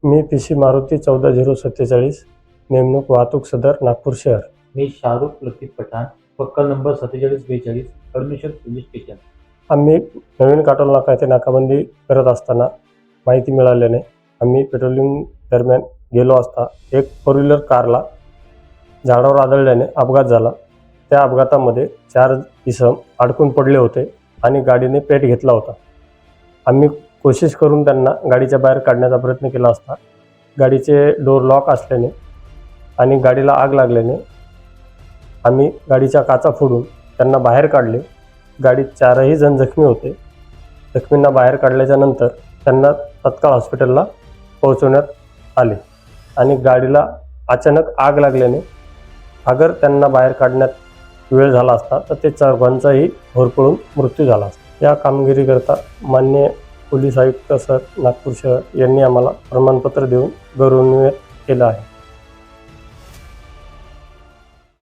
मी PC Maruti 14047, नेमणूक वाहतूक सदर, नागपूर शहर. मी शाहरुख लतीफ पठाण, पक्का नंबर 4742, परमेश्वर पोलीस स्टेशन. आम्ही नवीन काटोल नाका येथे नाकाबंदी करत असताना माहिती मिळाल्याने आम्ही पेट्रोलिंग दरम्यान गेलो असता एक फोर व्हीलर कारला झाडावर आदळल्याने अपघात झाला. त्या अपघातामध्ये 4 इसम अडकून पडले होते आणि गाडीने पेट घेतला होता. आम्ही कोशिश करून त्यांना गाडीच्या बाहेर काढण्याचा प्रयत्न केला असता गाडीचे डोर लॉक असल्याने आणि गाडीला आग लागल्याने आम्ही गाडीच्या काचा फोडून त्यांना बाहेर काढले. गाडीत 4ही जण जखमी होते. जखमींना बाहेर काढल्याच्या नंतर त्यांना तत्काळ हॉस्पिटलला पोहोचवण्यात आले आणि गाडीला अचानक आग लागल्याने अगर त्यांना बाहेर काढण्यात वेळ झाला असता तर ते चौघांचाही होरपळून मृत्यू झाला असता. या कामगिरीकरता माननीय पोलीस आयुक्त सर नागपूर शहर यांनी आम्हाला प्रमाणपत्र देऊन गौरवान्वित केलं आहे.